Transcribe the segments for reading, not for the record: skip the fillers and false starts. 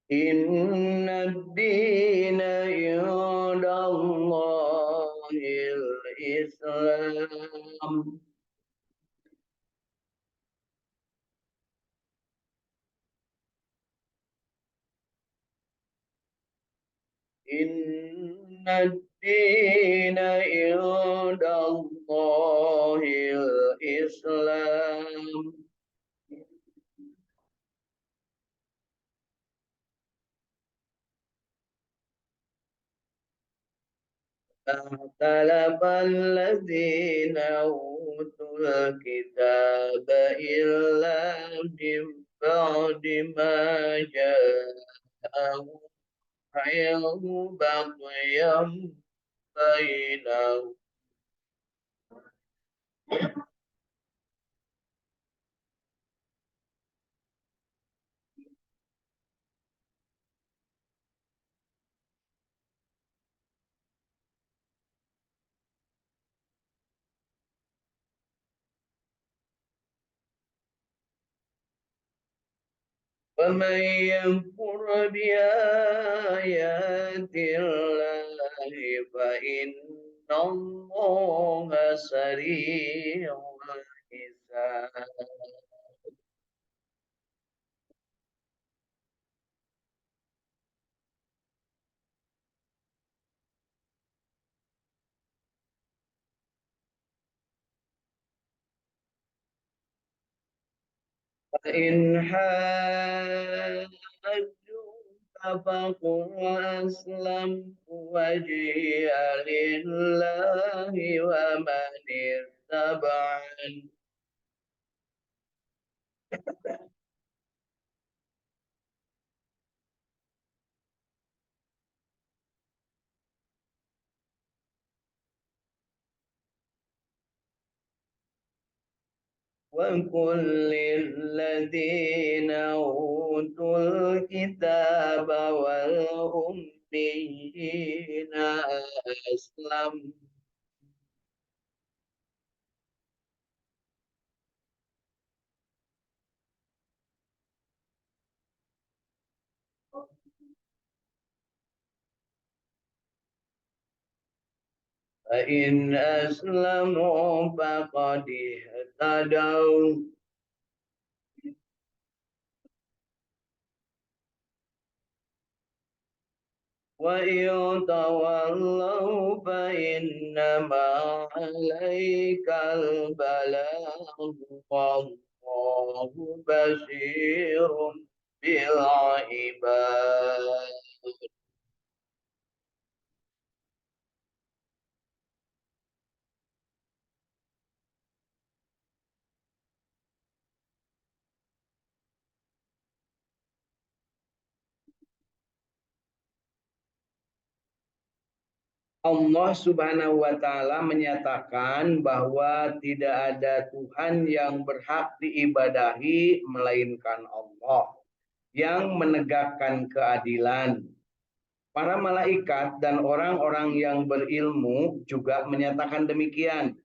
Inna ad-dina indallahil Islam. Inna ad-dina indallahil Islam. فاختلف الذين أوتوا الكتاب إلا من بعد ما جاءهم العلم بغيا بينهم. ومن يكفر بآيات الله فإن الله سريع الحساب. فإن حاجوك فقل أسلمت وجهي لله ومن اتبعني. وقل للذين أوتوا الكتاب والأميين أسلموا. فإن أسلموا فقد اهتدوا وإن تولوا فإنما عليك البلاغ والله بصير بالعباد. Allah Subhanahu wa Ta'ala menyatakan bahwa tidak ada Tuhan yang berhak diibadahi melainkan Allah yang menegakkan keadilan. Para malaikat dan orang-orang yang berilmu juga menyatakan demikian.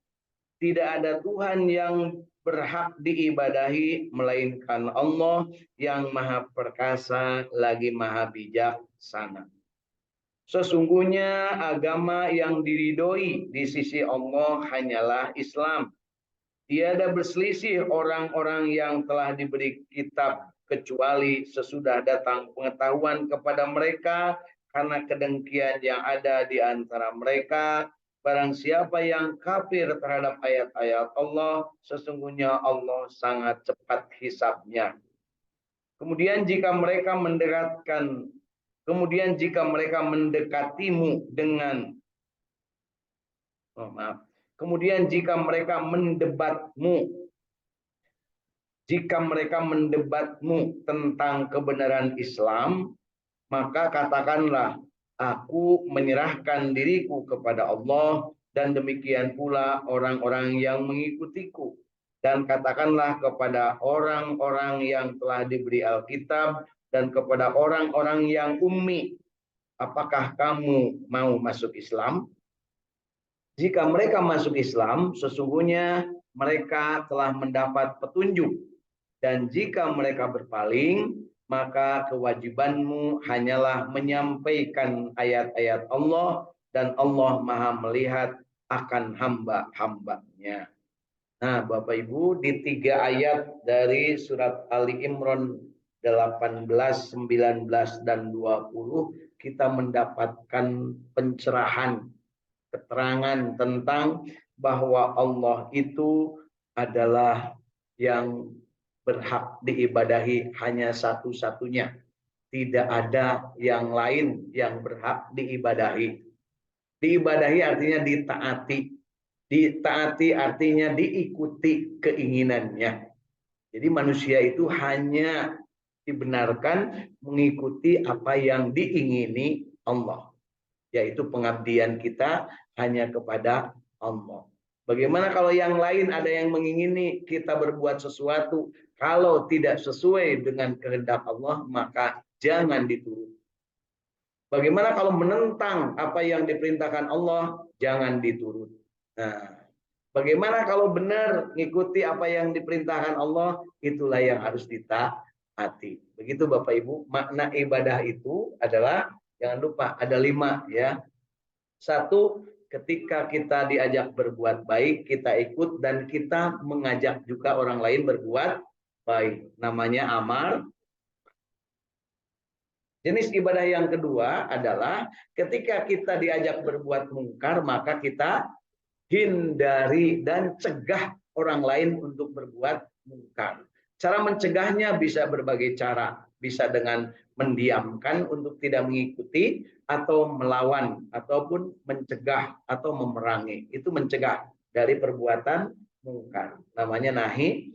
Tidak ada Tuhan yang berhak diibadahi melainkan Allah yang Maha Perkasa lagi Maha Bijaksana. Sesungguhnya agama yang diridhoi di sisi Allah hanyalah Islam. Tiada berselisih orang-orang yang telah diberi kitab kecuali sesudah datang pengetahuan kepada mereka karena kedengkian yang ada di antara mereka. Barang siapa yang kafir terhadap ayat-ayat Allah, sesungguhnya Allah sangat cepat hisabnya. Kemudian jika mereka mendekatimu dengan kemudian jika mereka mendebatmu tentang kebenaran Islam, maka katakanlah, aku menyerahkan diriku kepada Allah dan demikian pula orang-orang yang mengikutiku. Dan katakanlah kepada orang-orang yang telah diberi Alkitab dan kepada orang-orang yang ummi, apakah kamu mau masuk Islam? Jika mereka masuk Islam, sesungguhnya mereka telah mendapat petunjuk. Dan jika mereka berpaling, maka kewajibanmu hanyalah menyampaikan ayat-ayat Allah dan Allah Maha melihat akan hamba-hambanya. Nah, Bapak Ibu, di 3 ayat dari surat Ali Imran 18, 19, dan 20 kita mendapatkan pencerahan, keterangan tentang bahwa Allah itu adalah yang berhak diibadahi, hanya satu-satunya. Tidak ada yang lain yang berhak diibadahi. Diibadahi artinya ditaati. Ditaati artinya diikuti keinginannya. Jadi manusia itu hanya dibenarkan mengikuti apa yang diingini Allah, yaitu pengabdian kita hanya kepada Allah. Bagaimana kalau yang lain ada yang mengingini kita berbuat sesuatu, kalau tidak sesuai dengan kehendak Allah, maka jangan diturut. Bagaimana kalau menentang apa yang diperintahkan Allah, jangan diturut. Nah, bagaimana kalau benar mengikuti apa yang diperintahkan Allah, itulah yang harus ditaati. Begitu Bapak Ibu, makna ibadah itu adalah, jangan lupa ada 5 ya. 1, ketika kita diajak berbuat baik, kita ikut dan kita mengajak juga orang lain berbuat baik. Namanya amar. Jenis ibadah yang kedua adalah ketika kita diajak berbuat mungkar, maka kita hindari dan cegah orang lain untuk berbuat mungkar. Cara mencegahnya bisa berbagai cara. Bisa dengan mendiamkan untuk tidak mengikuti, atau melawan, ataupun mencegah atau memerangi. Itu mencegah dari perbuatan mungkar. Namanya nahi.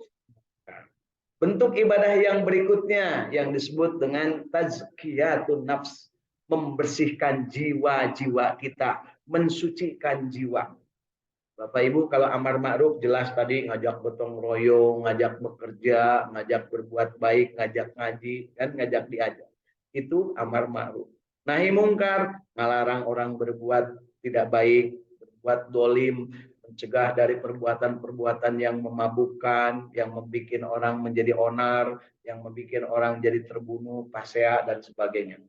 Bentuk ibadah yang berikutnya yang disebut dengan tazkiyatun nafs, membersihkan jiwa-jiwa kita, mensucikan jiwa. Bapak Ibu, kalau amar ma'ruf jelas tadi ngajak gotong royong, ngajak bekerja, ngajak berbuat baik, ngajak ngaji, kan ngajak diajak. Itu amar ma'ruf. Nahi mungkar, melarang orang berbuat tidak baik, berbuat dolim, mencegah dari perbuatan-perbuatan yang memabukkan, yang membuat orang menjadi onar, yang membuat orang jadi terbunuh, pasea, dan sebagainya.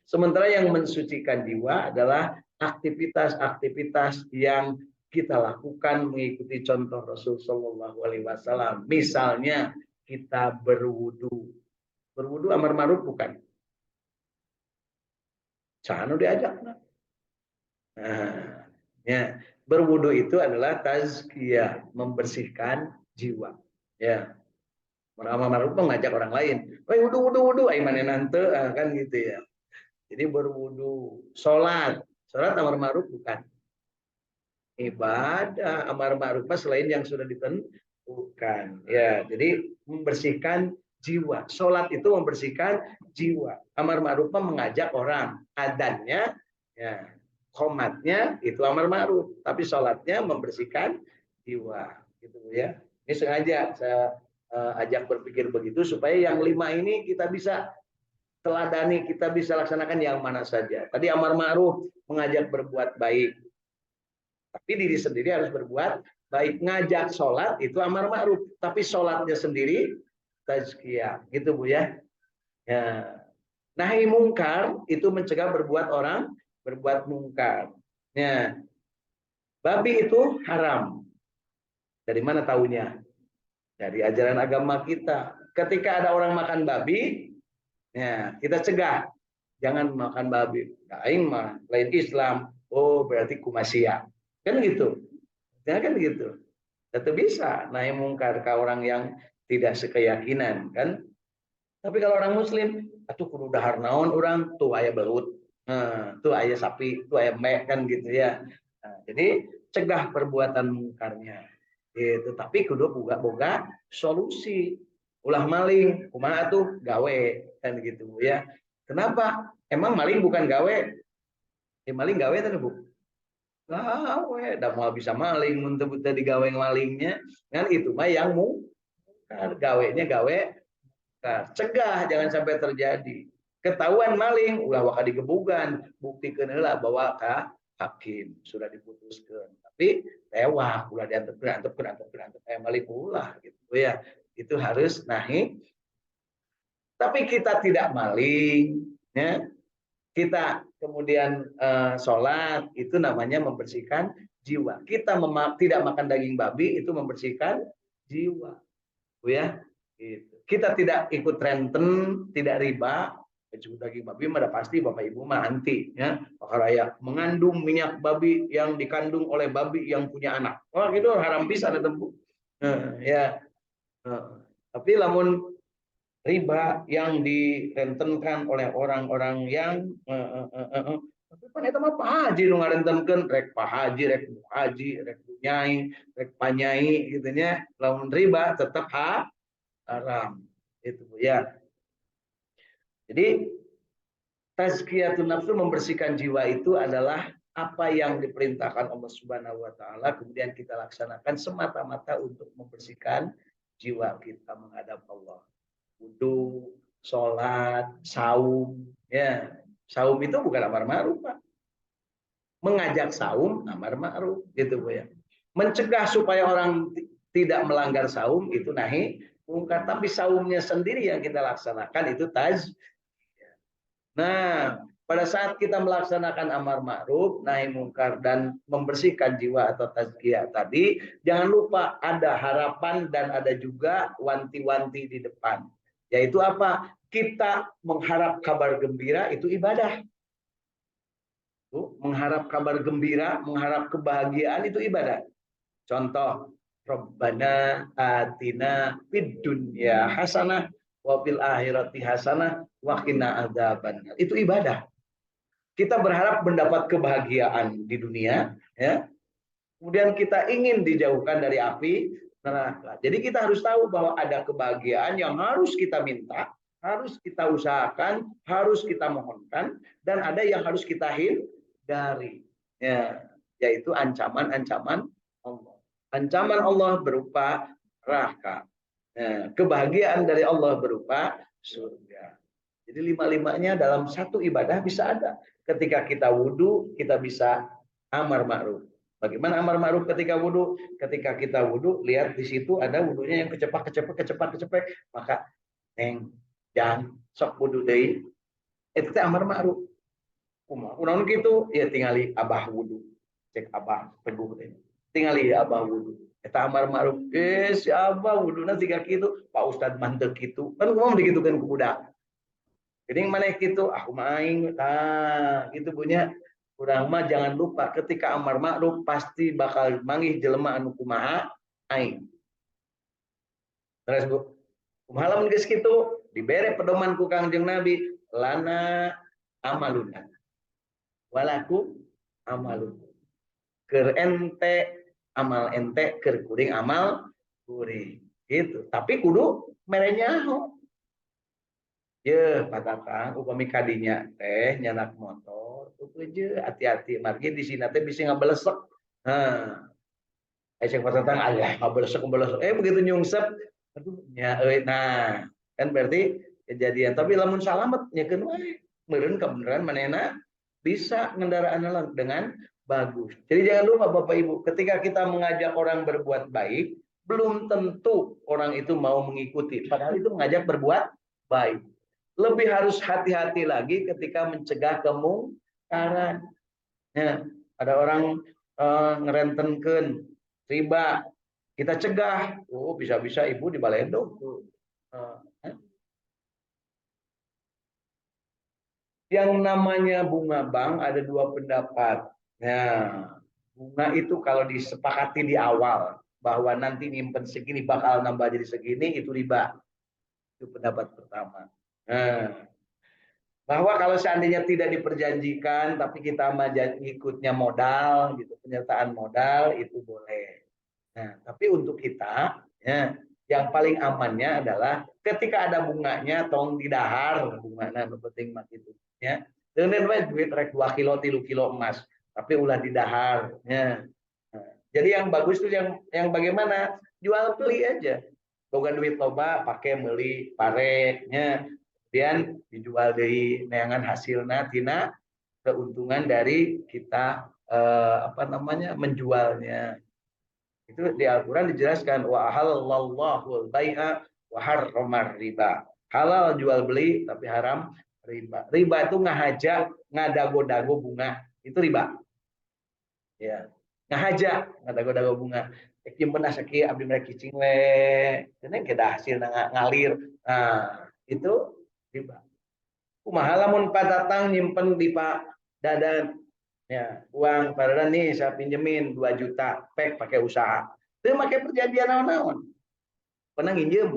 Sementara yang mensucikan jiwa adalah aktivitas-aktivitas yang kita lakukan mengikuti contoh Rasul Shallallahu Alaihi Wasallam. Misalnya kita berwudu. Berwudu amar ma'ruf bukan? Jangan diajak. Nah, ya, berwudu itu adalah tazkiyah, membersihkan jiwa. Ya, amar ma'ruf mengajak orang lain. Woi, wudu, wudu, wudu, aimane nante, kan gitu ya. Jadi berwudu, sholat amar ma'ruf bukan? Ibadah amar ma'ruf selain yang sudah ditentukan. Ya, jadi membersihkan jiwa. Sholat itu membersihkan jiwa. Amar ma'ruf mengajak orang. Adannya, ya, khomatnya itu amar ma'ruf. Tapi sholatnya membersihkan jiwa. Gitu ya. Ini sengaja saya ajak berpikir begitu supaya yang 5 ini kita bisa teladani, kita bisa laksanakan yang mana saja. Tadi amar ma'ruf mengajak berbuat baik. Tapi diri sendiri harus berbuat baik. Ngajak sholat itu amar ma'ruf, tapi sholatnya sendiri tazkiyah, gitu Bu ya. Ya. Nahi mungkar itu mencegah orang berbuat mungkar. Ya. Babi itu haram. Dari mana tahunya? Dari ajaran agama kita. Ketika ada orang makan babi, ya, kita cegah. Jangan makan babi. Aing mah lain Islam. Oh, berarti kumasia. Kan gitu. Ya kan gitu. Tentu bisa nahi mungkar ke orang yang tidak sekeyakinan kan. Tapi kalau orang muslim, atuh kudu dahar naon orang tuh aya belut. Nah, tuh aya sapi, tuh aya mek kan gitu ya. Nah, jadi cegah perbuatan mungkarnya. Gitu. Tapi kudu boga solusi. Ulah maling, kumaha tuh gawe kan gitu ya. Kenapa? Emang maling bukan gawe? Maling gawe tadi Bu. Gawe, dah mau bisa maling, untuk digawe malingnya, kan itu mah yang mungkar, gawenya gawe, cegah jangan sampai terjadi. Ketahuan maling, ulah waka digebugan, buktikan heula bawa ke hakim, sudah diputuskan. Tapi tewah, ulah diantep kayak maling ulah gitu ya. Itu harus nahi Tapi kita tidak maling, ya. Kita kemudian sholat, itu namanya membersihkan jiwa. Kita tidak makan daging babi, itu membersihkan jiwa, ya. Gitu. Kita tidak ikut renten, tidak riba, daging babi mana pasti bapak ibu mah anti, ya. Raya mengandung minyak babi yang dikandung oleh babi yang punya anak, wah gitu haram bisa ada tempuh. Ya. Tapi lamun riba yang direntenkan oleh orang-orang yang tapi kan itu mah Pak Haji nu ngarentenkeun rek Pak Haji rek Bu Haji rek Bu Nyai rek Panyai gitu nya lamun riba tetap haram itu Bu ya. Jadi tazkiyatun nafsu membersihkan jiwa itu adalah apa yang diperintahkan Allah Subhanahu wa taala kemudian kita laksanakan semata-mata untuk membersihkan jiwa kita menghadap Allah. Wudu, sholat, saum, ya. Saum itu bukan amar ma'ruf, Pak. Mengajak saum amar ma'ruf, gitu Bu ya. Mencegah supaya orang tidak melanggar saum itu nahi mungkar, tapi saumnya sendiri yang kita laksanakan itu Nah, pada saat kita melaksanakan amar ma'ruf, nahi mungkar dan membersihkan jiwa atau tazkiyah tadi, jangan lupa ada harapan dan ada juga wanti-wanti di depan. Yaitu apa? Kita mengharap kabar gembira itu ibadah. Mengharap kabar gembira, mengharap kebahagiaan itu ibadah. Contoh, Rabbana atina fid dunya hasanah wa fil akhirati hasanah wa qina adzabannar. Itu ibadah. Kita berharap mendapat kebahagiaan di dunia, ya. Kemudian kita ingin dijauhkan dari api neraka. Jadi kita harus tahu bahwa ada kebahagiaan yang harus kita minta, harus kita usahakan, harus kita mohonkan, dan ada yang harus kita hindari. Ya, yaitu ancaman-ancaman Allah. Ancaman Allah berupa neraka. Ya, kebahagiaan dari Allah berupa surga. Jadi lima-limanya dalam satu ibadah bisa ada. Ketika kita wudhu, kita bisa amar ma'ruf. Bagaimana amar ma'ruf ketika wudhu? Ketika kita wudhu, lihat di situ ada wudhunya yang kecepak, maka jangan sok wudhu deui. Itu teh amar ma'ruf. Unaun gitu, ya tinggali abah wudhu. Cek abah teguh deh. Tinggali abah wudhu. Eta amar ma'ruf. Si abah wudhuna siga kitu, Pak Ustad mantep kitu. Kan kumaha digitukeun ku budak. Gening maneh gitu, aku main, gitu punya. Kurang mah jangan lupa ketika amar ma'ruf pasti bakal manggih jelema anu kumaha aing. Terus Bu, kumaha lamun geus kitu, dibere pedoman ku Kangjeng Nabi, lana amaluna. Walaku amalun. Keur ente amal ente, keur kuring amal kuring. Gitu. Tapi kudu merenya ye patatan upami kadinya teh nyanak motor tuh je hati-hati margi di sini teh bisa ngabelesek cek patatan ayah ngabelesek begitu nyungsep aduh nya nah kan berarti kejadian tapi lamun salamet nyakeun wae meureun kebenaran manehna bisa ngendaraan dengan bagus. Jadi jangan lupa Bapak Ibu, ketika kita mengajak orang berbuat baik, belum tentu orang itu mau mengikuti. Padahal itu mengajak berbuat baik. Lebih harus hati-hati lagi ketika mencegah kemungkaran. Ya, ada orang ngerentenkeun riba, kita cegah. Oh, bisa-bisa ibu dibaledog. Yang namanya bunga bank ada dua pendapat. Nah, bunga itu kalau disepakati di awal bahwa nanti nyimpen segini bakal nambah jadi segini itu riba. Itu pendapat pertama. Nah, bahwa kalau seandainya tidak diperjanjikan tapi kita ikutnya modal gitu penyertaan modal itu boleh. Nah tapi untuk kita ya yang paling amannya adalah ketika ada bunganya tong didahar bungana nu penting mah gitu ya dengan duit rek 2 kilo 3 kilo emas tapi ulah didahar ya. Nah, jadi yang bagus tuh yang bagaimana jual beli aja boga duit loba pakai beli pareknya kemudian dijual dari neangan hasilnya tina keuntungan dari kita menjualnya itu di Al-Quran dijelaskan wa halallahu al-bai'a wa harramar riba Halal jual beli tapi haram riba. Riba itu ngahaja ngadago-dago bunga. Itu riba. Ya. Ngahaja ngadago-dago bunga. Iki benar sakit abdi mereka cicing we. Ini kita hasil ngalir. Nah, itu riba. Kumaha lamun padatang nyimpen di Pak Dadan. Ya, uang Pak Dadan nih saya pinjemin 2 juta, pek pakai usaha. Itu pakai perjanjian naon-naon. Pernah nginjem.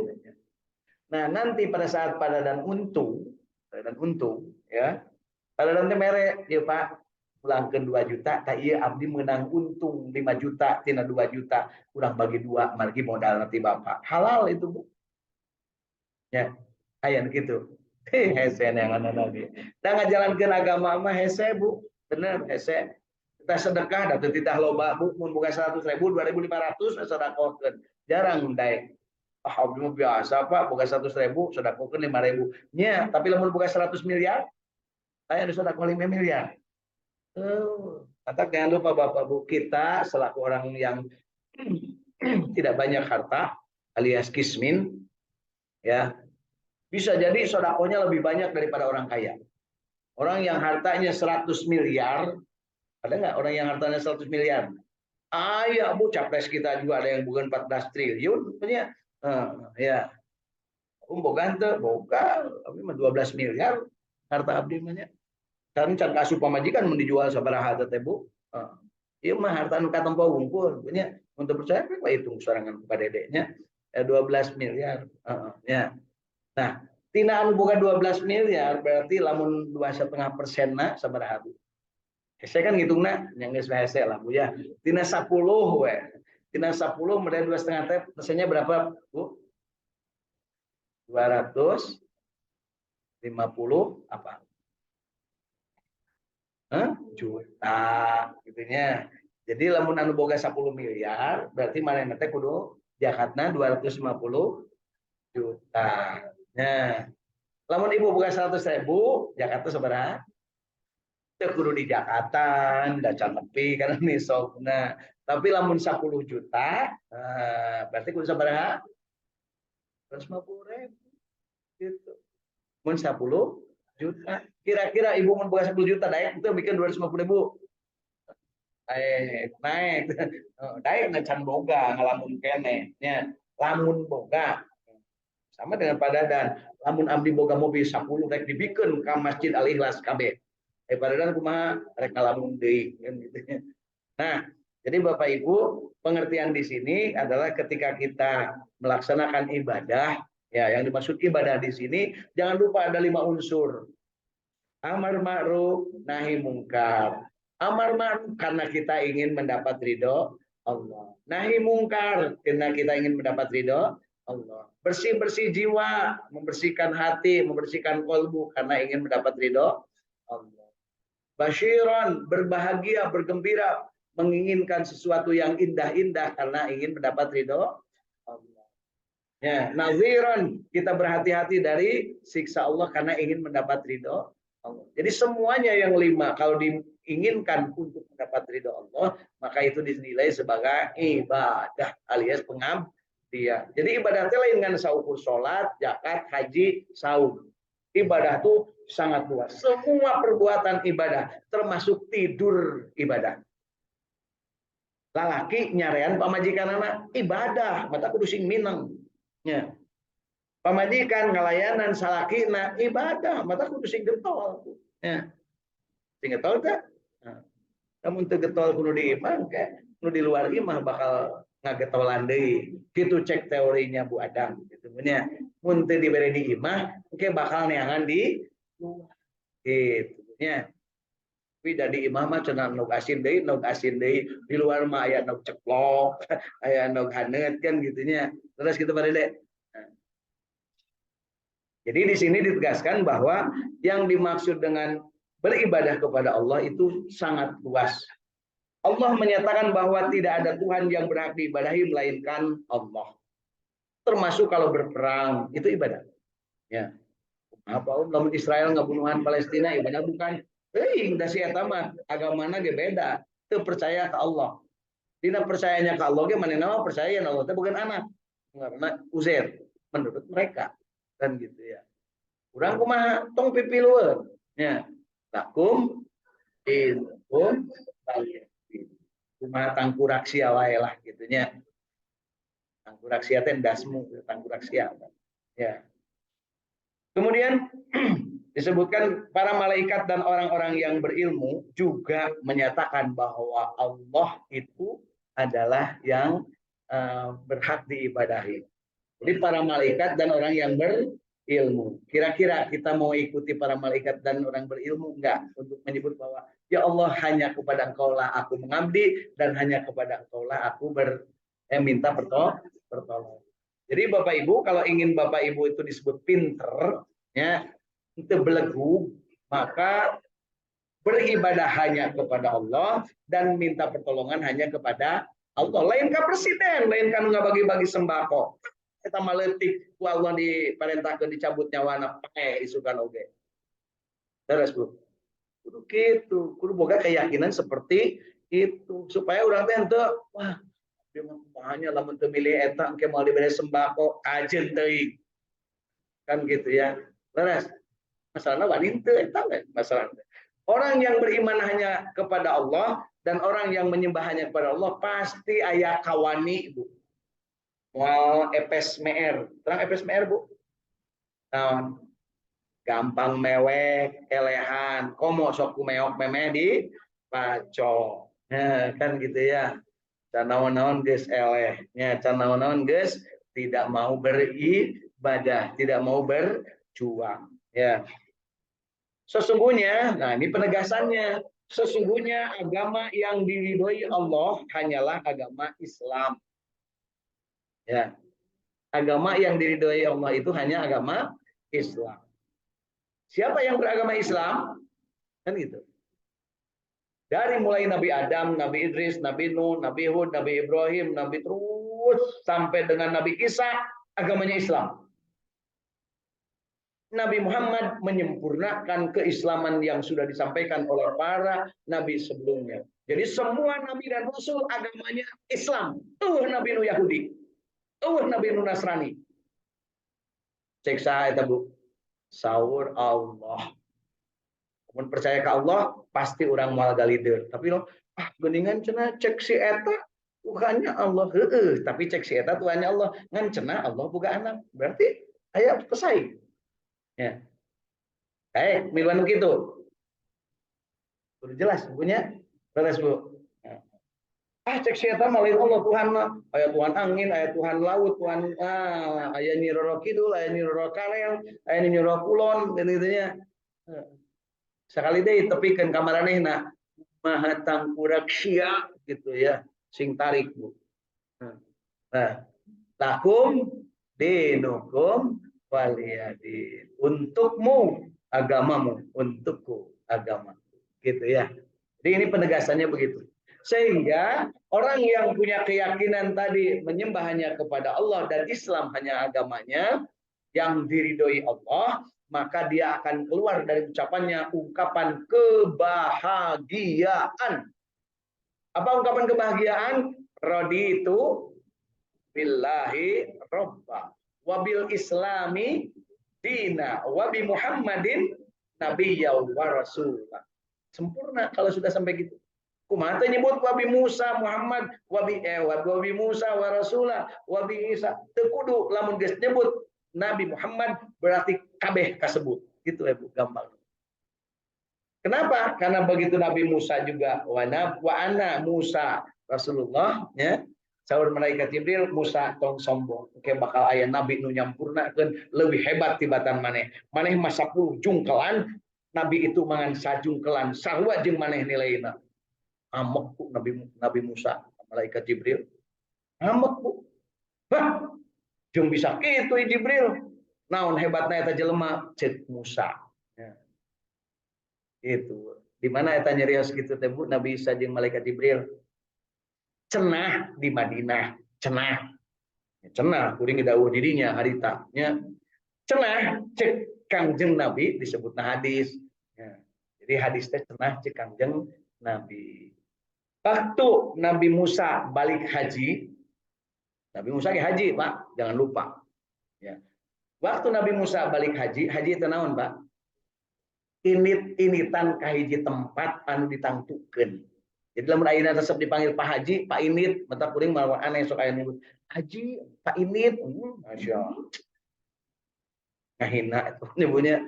Nah, nanti pada saat Pak Dadan untung, ya. Pak Dadan teh mere, ya Pak, pulangkeun 2 juta, tak iya abdi menang untung 5 juta, tina 2 juta, kurang bagi 2, margi modal nanti Bapak. Halal itu, Bu. Ya, aya gitu. Hese yang ana lagi. Da ngajalankeun agama mah hese, Bu. Bener, hese. Kita sedekah da teu titah loba, Bu, mun boga 100.000, 2.500 sedekahkeun. Jarang daek. Ah, abdi mah biasa, Pak, boga 100.000, sedekahkeun 5.000. Nya, tapi lamun boga 100 miliar, aya nu sedekah 5 miliar. Kata jangan lupa Bapak Bu, kita selaku orang yang tidak banyak harta alias kismin, ya, bisa jadi sodakonya lebih banyak daripada orang kaya. Orang yang hartanya 100 miliar, ada nggak orang yang hartanya 100 miliar? Ya Bu, capres kita juga ada yang bukan 14 triliun, punya, ya, boga henteu, boga, tapi mah 12 miliar harta abdi mah nya. Kan can kasup pamajikan mun dijual sabaraha teh Bu. Ieu mah harta nu katempo wungkul, punya untuk percaya kan hitung sorangan kepada dedeknya 12 miliar. Ya. Nah, tina anu boga 12 miliar berarti lamun 2,5% na sabaraha Bu? Hese kan ngitungna nya geus hese lah Bu ya. Tina 10 we. Tina 10 modal 2,5 teh persennya berapa Bu? 250 apa? Juta gitunya. Jadi lamun anu boga 10 miliar berarti manehna teh kudu jakatna 250 juta. Nah, lamun ibu boga 100.000, Jakarta sabaraha? Teu kudu di Jakatan, da can nepi kana nisogna. Tapi lamun 10 juta, berarti kudu sabaraha? 250.000 gitu. Mun 10 juta. Kira-kira ibu mun boga 10 juta daek itu bikin 250.000. Naik daek na can boga ngalamun kene nya. Lamun boga sama dengan Pak Dadan, lamun abdi boga mobil 10 rek dibikeun ka Masjid Al Ikhlas kabeh. Pak Dadan kumaha rek ngalamun deui kan gitu. Nah, jadi Bapak Ibu, pengertian di sini adalah ketika kita melaksanakan ibadah, ya yang dimaksud ibadah di sini jangan lupa ada 5 unsur. Amar ma'ruf, nahi mungkar. Amar ma'ruf karena kita ingin mendapat ridho Allah. Nahi mungkar karena kita ingin mendapat ridho Allah. Bersih-bersih jiwa, membersihkan hati, membersihkan kolbu karena ingin mendapat ridho Allah. Basyiran, berbahagia, bergembira, menginginkan sesuatu yang indah-indah karena ingin mendapat ridho Allah. Ya, naziran, kita berhati-hati dari siksa Allah karena ingin mendapat ridho Allah. Jadi semuanya yang 5 kalau diinginkan untuk mendapat ridho Allah, maka itu dinilai sebagai ibadah alias pengabdian. Jadi ibadah itu lain dengan saukur sholat, zakat, haji, saum. Ibadah itu sangat luas. Semua perbuatan ibadah, termasuk tidur ibadah. Lalaki nyarean pamajikan anak ibadah, mata kudu sing mineng. Ya. Pamajikan ngalayanan salakina ibadah, mata kudu sing getol. Ya. Sing getol teh. Nah, namun teu getol kudu di imah, kudu di luar imah bakal ngagetolan deui. Kitu cek teorinya Bu Adam gitu nya. Mun teu dibere di imah, engke bakal neangan di luar. Gitu nya. Tapi dari imah mah cenah nog asin deui, di luar mah aya nog ceplok, aya nog haneut kan gitunya. Terus gitu Pak Dede. Jadi di sini ditegaskan bahwa yang dimaksud dengan beribadah kepada Allah itu sangat luas. Allah menyatakan bahwa tidak ada Tuhan yang berhak diibadahi melainkan Allah. Termasuk kalau berperang itu ibadah. Ya. Apa lamun Israel ngabunuhan Palestina ibadah bukan? Da si eta mah agamana ge beda. Teu percaya ke Allah. Dina percayanya ke Allah ge manehna percaya Allah teh bukan anak. Karena Uzair menurut mereka. kan gitu ya. Urang kumaha tong pipilueun nya. Lakum dinukum waliyadin. Kumaha tangkuraksia wae lah gitu nya. Tangkuraksia teh dasmu tangkuraksia. Ya. Kemudian disebutkan para malaikat dan orang-orang yang berilmu juga menyatakan bahwa Allah itu adalah yang berhak diibadahi. Jadi para malaikat dan orang yang berilmu. Kira-kira kita mau ikuti para malaikat dan orang berilmu enggak untuk menyebut bahwa ya Allah hanya kepada Engkau lah aku mengabdi dan hanya kepada Engkau lah aku minta pertolongan. Jadi Bapak Ibu kalau ingin Bapak Ibu itu disebut pinter ya itu belegu maka beribadah hanya kepada Allah dan minta pertolongan hanya kepada Allah. Lain ka presiden, lain kan nggak bagi-bagi sembako. Kita maletik ku Allah diperintahkan dicabut nyawana pakai isukan oge. Terus Bu. Kudu gitu, kudu boga keyakinan seperti itu supaya orang teh henteu wah dia mah hanya lamun teu milih eta engke mau diberi sembako kajen teuing. Kan gitu ya. Terus masalahnya wanita eta masalah. Orang yang beriman hanya kepada Allah dan orang yang menyembah hanya kepada Allah pasti aya kawani Bu. Mau epes meer, terang epes meer Bu. Nah, gampang mewek, elehan, komo sok meok memeh di paco. Nah, kan gitu ya. Can naon-naon geus elehnya, can naon-naon geus tidak mau beribadah, tidak mau berjuang, ya. Sesungguhnya, nah ini penegasannya, sesungguhnya agama yang diridhoi Allah hanyalah agama Islam. Ya, agama yang diridhoi Allah itu hanya agama Islam. Siapa yang beragama Islam? Kan gitu. Dari mulai Nabi Adam, Nabi Idris, Nabi Nuh, Nabi Hud, Nabi Ibrahim, Nabi terus sampai dengan Nabi Isa, agamanya Islam. Nabi Muhammad menyempurnakan keislaman yang sudah disampaikan oleh para nabi sebelumnya. Jadi semua nabi dan rasul agamanya Islam. Nabi nu Yahudi. Nabi nu Nasrani. Cek saya itu Bu. Saur Allah. Mun percaya ke Allah pasti orang moal galider. Tapi lo geningan cenah cek si eta bukannya Allah tapi cek si eta Tuhannya Allah ngan cenah Allah boga anak. Berarti aya pesaing. Ya. Baik, miluan begitu. Udah jelas punya? Jelas Bu. Cek sieta malin Allah Tuhan mah. Aya Tuhan angin, aya Tuhan laut, Tuhan aya Nyi Roro Kidul, aya Nyi Roro Karel, aya Nyi Roro Kulon gitu nya. Sekali deui tepikeun ka maranehna Maha Tangkuraksia gitu ya. Sing tarik Bu. Nah, lakum dinukum waliyadin. Untukmu agamamu, untukku agama. Gitu ya. Jadi ini penegasannya begitu. Sehingga orang yang punya keyakinan tadi menyembah hanya kepada Allah dan Islam hanya agamanya yang diridhoi Allah, maka dia akan keluar dari ucapannya ungkapan kebahagiaan. Apa ungkapan kebahagiaan? Raditu billahi robba wabil islami dina wabi Muhammadin nabiyya wa rasulah. Sempurna kalau sudah sampai gitu. Kumaha nyebut wabi Musa Muhammad wabi Musa wa rasulah wabi Isa teu kudu lamun geus nyebut Nabi Muhammad berarti kabeh kasebut. Gitu ya Bu, gampang. Kenapa? Karena begitu Nabi Musa juga wa ana Musa Rasulullah ya. Saur malaikat Jibril Musa tong sombong. Oke bakal aya nabi nu nyampurnakeun leuwih hebat tibatan maneh. Maneh mah 10 jungkelan, nabi itu mangan sajungkelan. Sarua jeung maneh nilaina. Amek Bu Nabi Musa malaikat Jibril. Amek Bu. Hah, jeung bisa kitu Jibril. Naon hebatna eta jelema ceuk Musa. Ya. Itu. Di mana eta nyarios kitu teh Bu Nabi Isa jeung malaikat Jibril? Cenah di Madinah, cenah. Cenah kuring dawuh dirinya harita nya. Cenah cek Kangjeng Nabi disebutna hadis. Ya. Jadi hadis teh cenah cek Kangjeng Nabi. Waktu Nabi Musa balik haji, Nabi Musa ke haji, Pak, jangan lupa. Ya. Waktu Nabi Musa balik haji, haji itu naon, Pak? Init-initan kahiji tempat anu ditangtukeun. Jadi lamun ayeuna resep dipanggil Pak Haji, Pak Init, mata kuring malah aneh sok aya nyebut Haji, Pak Init. Masya Allah. Ngahina itu nyebutnya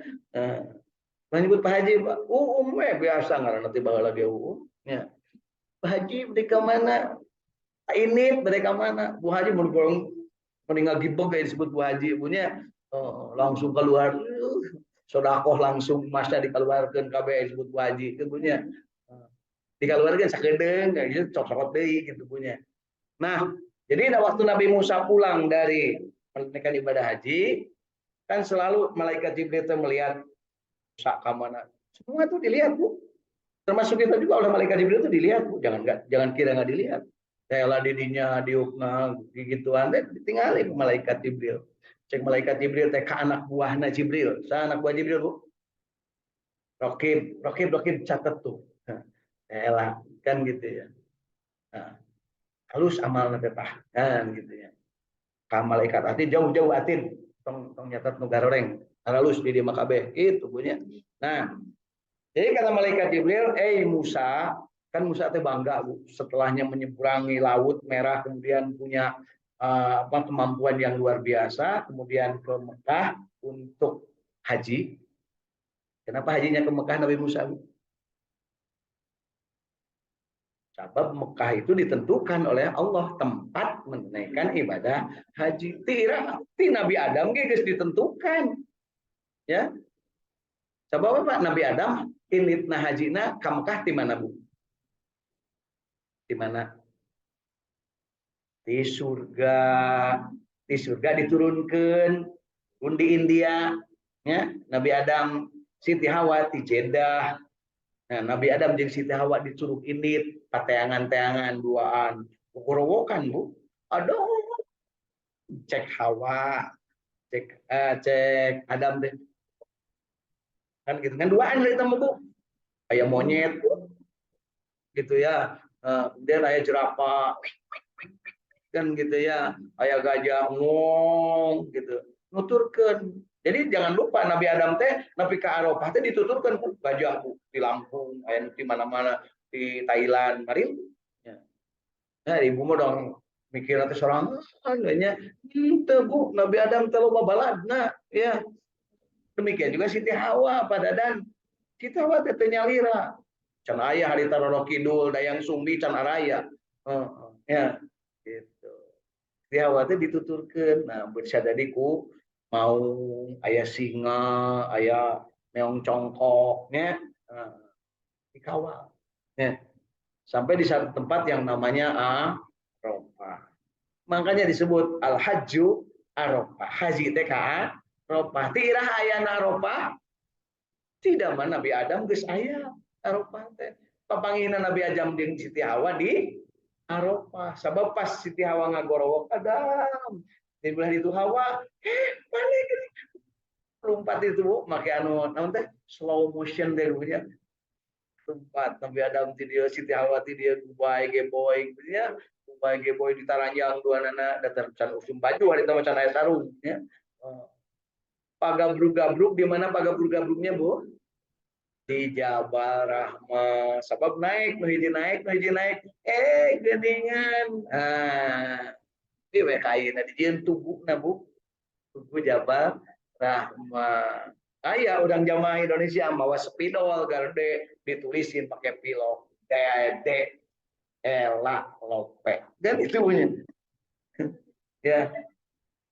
nyebut Pak Haji, Pak. Biasa ngaranna teh baheula ge ya. Pak Haji mereka mana? Pak Init mereka mana? Bu Haji mun meninggal gibeng kayak disebut Bu Haji punya langsung keluar sodakoh langsung masnya dikeluarkan KB disebut Bu Haji itu punya dikeluarkan sakedeng kayak gitu cocok deui gitu punya. Nah, jadi waktu Nabi Musa pulang dari menunaikan ibadah haji kan selalu malaikat Jibril itu melihat Musa ke mana. Semua itu dilihat, Bu. Termasuk kita juga oleh malaikat Jibril itu dilihat, Bu. Jangan kira nggak dilihat. Saya didinya diukna gituan teh ditinggalin malaikat Jibril. Cek malaikat Jibril teh ka anak buahna Jibril. Sa anak buah Jibril, Bu. Rokib catat tuh. Elah kan gitu ya. Nah, halus amal tetah kan gitu ya. Ka malaikat atin jauh-jauh atin tong nyatat nu garoreng. Halus di mah kabeh itu punya. Nah, jadi kata malaikat Jibril, Musa, kan Musa teh bangga Bu, setelahnya menyeberangi laut merah kemudian punya kemampuan yang luar biasa, kemudian ke Mekah untuk haji. Kenapa hajinya ke Mekah Nabi Musa, Bu? Sebab Mekah itu ditentukan oleh Allah tempat menunaikan ibadah haji. Ti Nabi Adam geus ditentukan. Ya. Coba Pak Nabi Adam initna hajina ka Mekah di mana, Bu? Di mana? Di surga. Di surga diturunkan di India ya. Nabi Adam Siti Hawa di Jeddah. Nah, Nabi Adam jeung Siti Hawa di Curug Init, pateangan-teangan duaan. Gorowokan, Bu. Aduh, cek Hawa, cek Adam deh. Kan gitu kan duaan dari tamu, Bu. Kayak monyet gitu ya. Kemudian aya jerapah kan gitu ya. Aya gajah ngong gitu. Nuturkeun. Jadi jangan lupa Nabi Adam teh nepi ka Arafah teh dituturkeun ku gajah Bu di Lampung, aya di mana-mana di Thailand, mari. Ya. Nah, ibu mah dong mikir nanti sorangan nya teu Bu, Nabi Adam teh loba baladna ya. Demikian juga Siti Hawa pada dan Siti Hawa teh nyalira. Can aya harita Roro Kidul, Dayang Sumbi can araya. Ya, gitu. Siti Hawa teh dituturkeun. Nah, bersadari ku mau ayah singa, ayah meong congkoknya, dikawal. Ya. Sampai di satu tempat yang namanya Arafah. Makanya disebut Al-Hajju Arafah. Haji teh ka Arafah. Tirah aya Arafah. Tidak mana Nabi Adam geus aya Arafah teh. Papanggihna Nabi Adam jeung Siti Hawa di Arafah. Sabab pas Siti Hawa ngagorowok Adam. Di belah itu Hawa, mana gini lompat itu Bu, make anu naon teh slow motion deh punya. Lompat Nabi Adam ti dieu Siti Hawa ti dieu boy ge boy ya. Boy ge boy ditaranjang duanana datar can usum baju hari teh can aya sarung ya. Pagabrug-gabrug di mana pagabrug-gabrugnya Bu? Di Jabal Rahmah. Sebab naik, nu hiji naik, geningan. Di WKI na dijieun tubukna Bu. Tubuh Jabal Rahmah. Aya udang jamaah Indonesia mawa spidol garde ditulisin pakai pilok. Dede elak lope. Dan itu punya. Ya.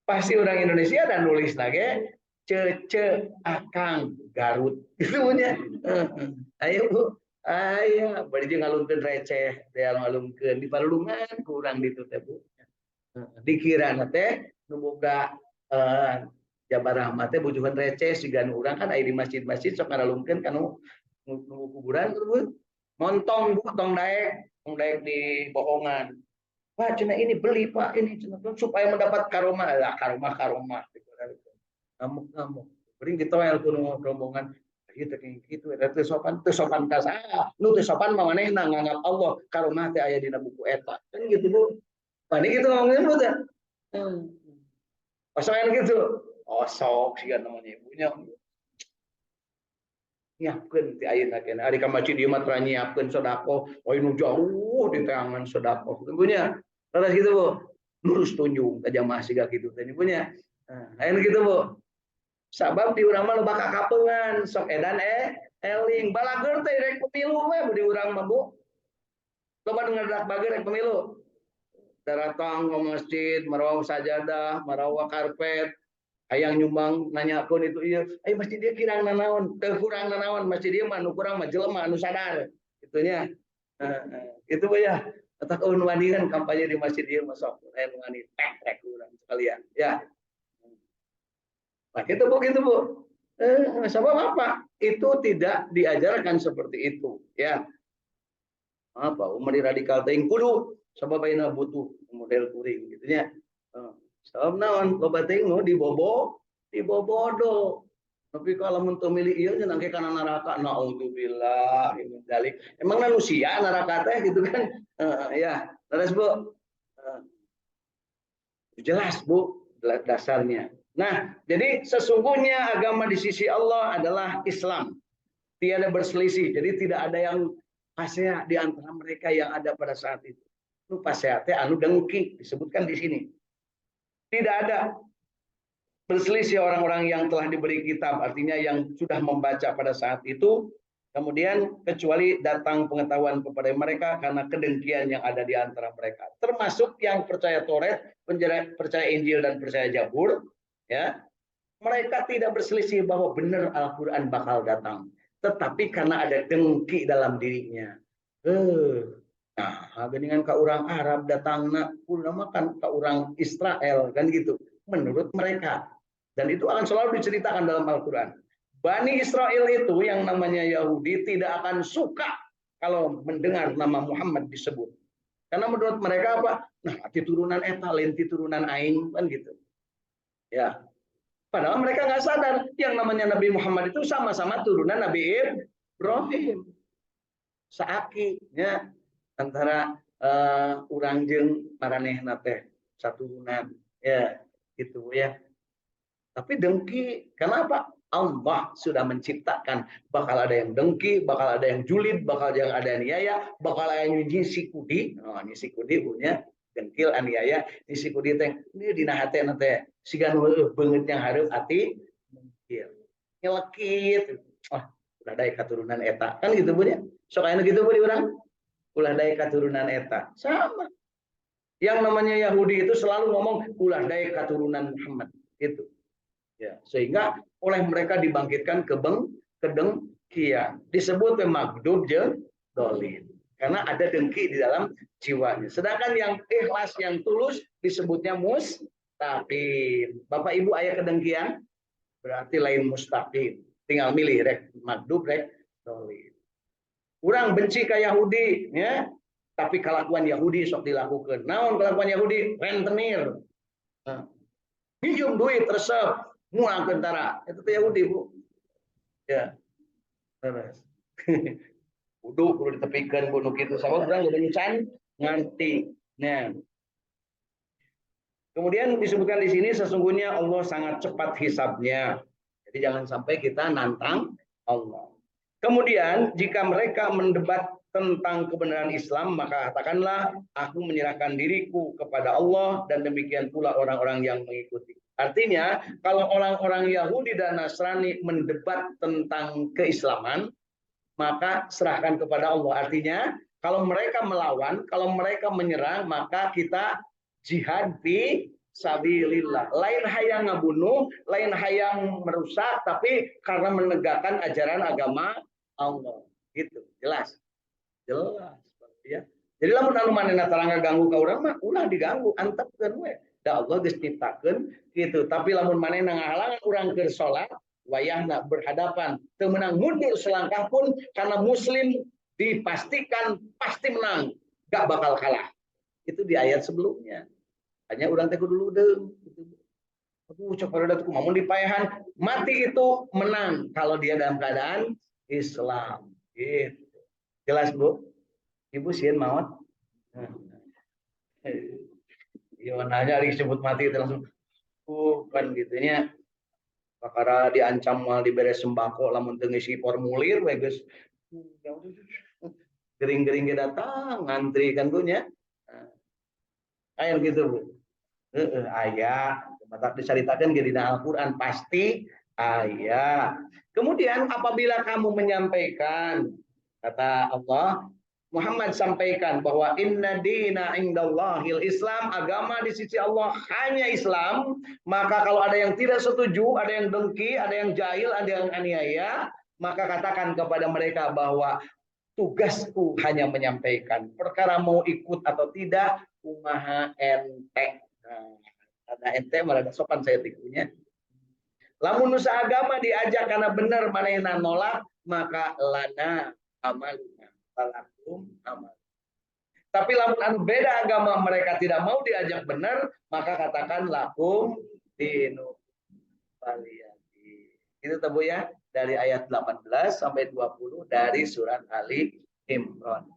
Pasti orang Indonesia dan nulis lagi cece akang Garut. Itu punya. Ayo Bu. Aya bari jeung ngalungkeun receh, teh ngalungkeun di Palulungan kurang ditu teh Bu. Dikira teh nu boga Jabar Rahmat teh bujuhan receh sigan urang kan aya di masjid-masjid sok ngalungkeun kanu kuburan montong Bu tong daek di bohongan. Pak cina ini beli Pak ini cina supaya mendapat karomah lah karomah ngamuk bering ditoel kuno rombongan gitu gitu teu sopan ka saha nu teu sopan mah manehna nganggap Allah karomah teh aya dina buku eta kan gitu Bu. Pani gitu ngomongin Bu teh. Pasangan gitu. Osok sih kan namanya ibunya. Nyiapkeun ti ayeuna keneh ari ka masjid ieu mah tara nyiapkeun sodako oi nu jauh di teangan sodako ibunya terus gitu Bu lurus tunjung ka jamaah siga kitu teh ibunya aya gitu Bu sabab di urang mah loba kakapeungan sok edan eling balageun teh rek pemilu mah di urang mah Bu loba nu ngadak bageun rek pemilu datang ke masjid marawah sajadah marawah karpet hayang nyumbang nanyakeun itu ieu ai masjid dia kirang nanaon teu kurang nanaon masjid dia mah nu kurang mah jelema anu sadar gitunya itu Bu ya atak ulun wani kan kampanye di masjid dia mah sok lain wani tek urang sekalian ya nah gitu Bu sabab apa itu tidak diajarkan seperti itu ya apa umur radikal teuing kudu sabab ayeuna butuh model kuring gitunya sabab naon loba teuing nu dibobodo tapi kalau untuk milih iya nya nangke kana neraka naudzubillah min dzalik emang manusia neraka teh gitu kan ya terus Bu jelas Bu dasarnya nah jadi sesungguhnya agama di sisi Allah adalah Islam tiada berselisih jadi tidak ada yang fasih di antara mereka yang ada pada saat itu nu fasih teh anu dengki disebutkan di sini tidak ada berselisih orang-orang yang telah diberi kitab, artinya yang sudah membaca pada saat itu, kemudian kecuali datang pengetahuan kepada mereka karena kedengkian yang ada di antara mereka. Termasuk yang percaya Taurat, percaya Injil dan percaya Zabur, ya. Mereka tidak berselisih bahwa benar Al-Quran bakal datang. Tetapi karena ada dengki dalam dirinya. Nah, dengan ke orang Arab datang nak makan ke orang Israel kan gitu. Menurut mereka. Dan itu akan selalu diceritakan dalam Al-Quran. Bani Israel itu yang namanya Yahudi tidak akan suka kalau mendengar nama Muhammad disebut. Karena menurut mereka apa? Nah, turunan eta, lain turunan aing kan gitu. Ya. Padahal mereka nggak sadar yang namanya Nabi Muhammad itu sama-sama turunan Nabi Ibrahim. Saaki ya antara urang jeung maranehna teh saturunan ya gitu ya. Tapi dengki, kenapa? Allah sudah menciptakan bakal ada yang dengki, bakal ada yang julid, bakal ada yang aniaya, bakal ada yang nyisi kudi. Oh, nyisi kudi punya dengkil aniaya, nyisi kudi teh ini dina hate teh siga nu beungeut yang hareup ati dengkil. Nyelekit. Wah, ulah daek katurunan eta. Kan gitu Bu nya. Sok aya gitu Bu di urang. Ulah daek katurunan eta. Sama. Yang namanya Yahudi itu selalu ngomong ulah daek katurunan Muhammad. Gitu. Ya, sehingga oleh mereka dibangkitkan kedengkian disebut maghdub jeung dolin karena ada dengki di dalam jiwanya sedangkan yang ikhlas yang tulus disebutnya mustaqim Bapak Ibu aya kedengkian berarti lain mustaqim tinggal milih rek maghdub rek dolin kurang benci ke Yahudi ya tapi kelakuan Yahudi sok dilakukan naon kelakuan Yahudi rentenir minjem duit resep muang kentara itu teh Yahudi Bu ya terus kudu ditepikeun Bu nu kitu sabab urang udah ncan nganti nah kemudian disebutkan di sini sesungguhnya Allah sangat cepat hisabnya jadi jangan sampai kita nantang Allah kemudian jika mereka mendebat tentang kebenaran Islam maka katakanlah aku menyerahkan diriku kepada Allah dan demikian pula orang-orang yang mengikuti artinya kalau orang-orang Yahudi dan Nasrani mendebat tentang keislaman maka serahkan kepada Allah artinya kalau mereka melawan kalau mereka menyerang maka kita jihad fi sabilillah lain hayang ngabunuh lain hayang merusak tapi karena menegakkan ajaran agama Allah gitu jelas ya jadi lamun anu manehna tarangga ganggu ka urang mah ulah diganggu antepkeun we da Allah geus ciptakeun gitu tapi lamun manehna ngahalangan urang keur salat wayahna berhadapan teu menang mundur selangkah pun karena muslim dipastikan pasti menang gak bakal kalah itu di ayat sebelumnya hanya urang teh kudu ludeung gitu aku ucap pada tuh mamun dipayahan mati itu menang kalau dia dalam keadaan Islam gitu jelas Bu Ibu sieun maot. Iya nanya disebut mati itu langsung bukan gitunya. Perkara diancam mal diberi sembako lamun teu ngisi formulir we geus gering-gering ge datang ngantri kan punya. Aya gitu Bu. Heeh aya. Matak dicaritakeun ge dina Al-Qur'an pasti aya. Kemudian apabila kamu menyampaikan kata Allah Muhammad sampaikan bahwa inna dina indallahil Islam, agama di sisi Allah hanya Islam, maka kalau ada yang tidak setuju, ada yang dengki, ada yang jahil, ada yang aniaya, maka katakan kepada mereka bahwa tugasku hanya menyampaikan. Perkara mau ikut atau tidak, kumaha ente. Nah, ada ente malah sopan saya tikunya. Lamun nusa agama diajak karena benar manehna nolak, maka lana amaluna falakum amal. Tapi lamun anu beda agama mereka tidak mau diajak benar, maka katakan lakum dinu waliyadi. Itu tabu ya dari ayat 18 sampai 20 dari surat Ali Imran.